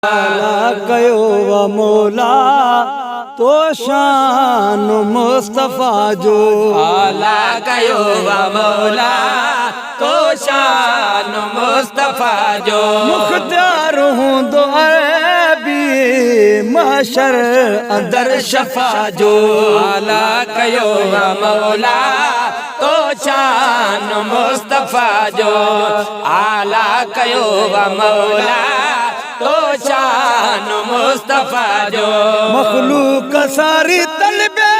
आला कयो व मौला तो शान मुस्तफा जो आला कयो व मौला तो शान मुस्तफा जो मुख्तार हूँ दो अरबी महशर अंदर शफा जो आला कयो व मौला तो शान मुस्तफा जो आला कयो व मौला तो शान मुस्तफा जो मखलूक सारी तलबे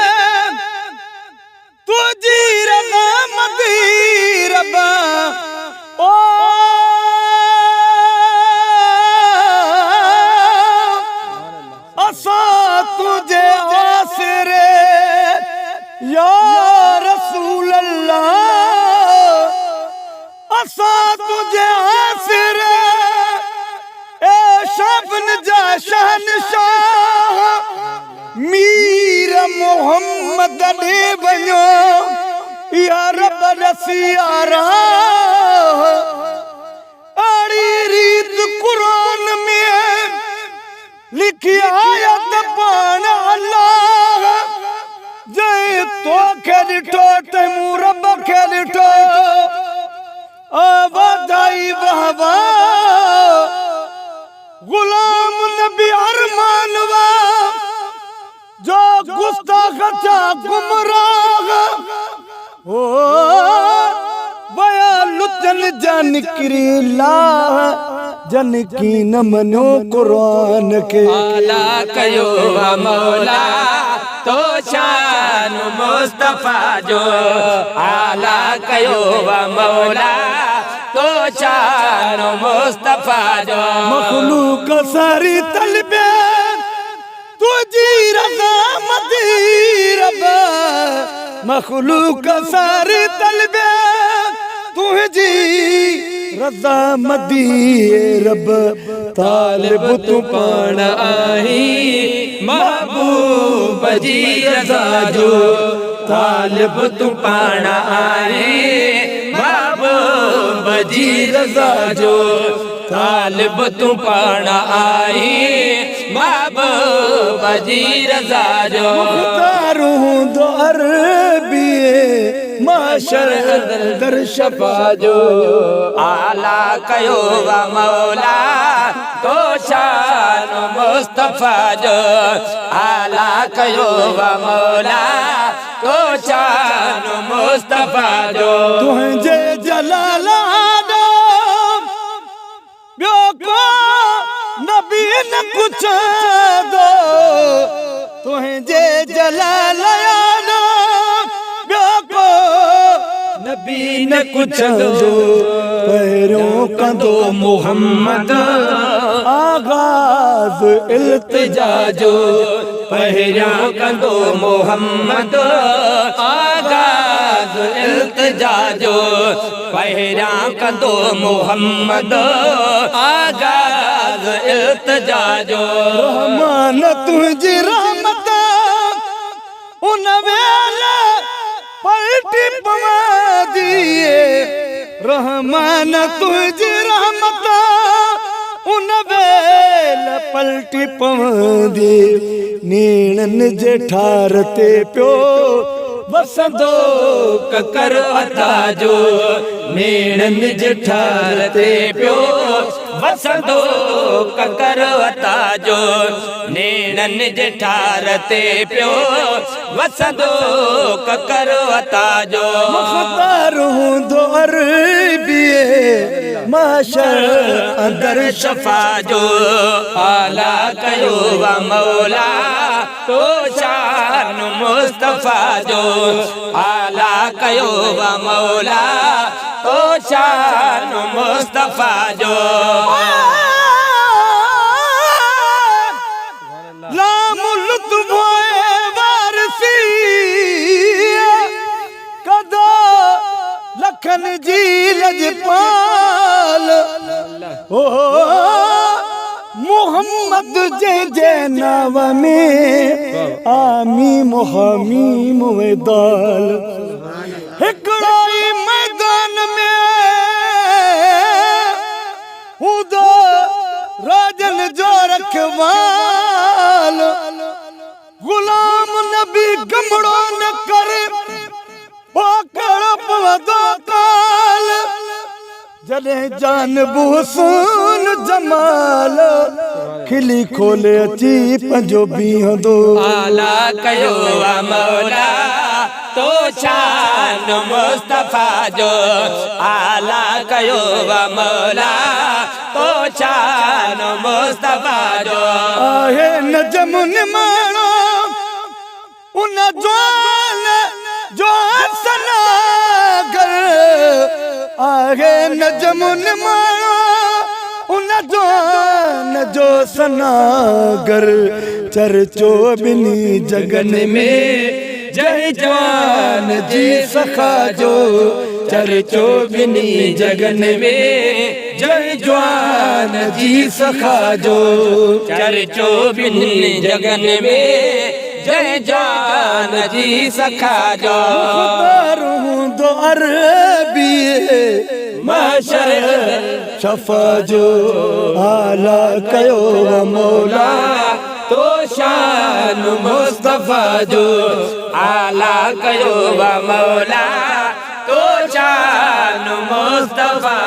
तुझी रज़ा मदी रब्बा ओ असा तुझे आसरे या रसूल अल्लाह असा तुझे आसरे शाबन जा शहनशाह मीर मोहम्मद ने बनो या रब रसियारा आड़ी रीत कुरान में लिखी आयत पान अल्लाह जय तो खेलिटो तैमू रब खेलिटो आबादाई बहवा गुलाम नबी अरमानवा जो गुस्ताख था गुमराह ओ बया लुचन जन किरीला जन की न मनो कुरान के आला कयो व मौला तो शान मुस्तफा जो आला कयो व मौला तो शान मुस्तफा जो मखलूक सारी तलबे तुझी रज़ा मदी रब्बा मखलूक सारी तलबे तुझी रज़ा मदी रब तालिब तू पाण आई महबूब जी रज़ा जो तालिब तू पाण आई महबूब जी रज़ा जो तालिब तू पाण आई महबूब जी रज़ा जो मुख्तार हूँ दो अरबी महशर दर शफा जो आला कयो व मौला तो शान मुस्तफा जो आला कयो व मौला तो शान मुस्तफा जो तुझे जलाला ब्यो को नबी न कुछ दो तुझे जलाला ब्यो को नबी न कुछ दो पैरों कंदो मोहम्मद आगाज इल्तिजा जो पहिरियां कंदो मोहम्मद आगाज इल्तिजा जो पहिरियां कंदो मोहम्मद आगाज इल्तिजा जो रहमान तुझी रहमत उन वेले पलटी पवा दिए रहमान तुझी रहमत उन वेले पलटी पवा दिए नीणन जे ठार ते पियो वसंदो ककर अता जो नीणन जे ठार ते पियो वसंदो ककर अता जो नीणन जे ठार ते पियो वसंदो ककर अता जो मुख्तार हूँ दो अरबी महशर अंदर शफा जो आला कयो व मौला तो शान मुस्तफा जो आला कयो व मौला तो शान मुस्तफा जो लाम लुत्फ वारसी कदो लखन जी लजपाल ओ मोहम्मद जे नाव में आमी मोहमी मुदाल हिकड़ाई मैदान में राजन जो रखवाल गुलाम नबी गमड़ो न करे पकड़ पवदो काल जॾहिं जानबू हुसून जमाल खिली खोले अची पंहिंजो बीहंदो आला कयो वा मौला तो शान मुस्तफा जो आला कयो वा मौला तो शान मुस्तफा जो आहे नजमुन माणो उन ज्वाल जो सनागर आहे नजमुन माणो उन ज्वाल जो सनागर चर्चो ॿिन्ही जगन में जय जवान जी सखा जो चर्चो ॿिन्ही जगन में जय जवान जी सखा जो चर्चो ॿिन्ही जगन में जय जवान जी सखा जो हूंदो अरबी महशर शफा जो आला कयो मौला तो शान मुस्तफा जो आला कयो वा मौला तो शान मुस्तफा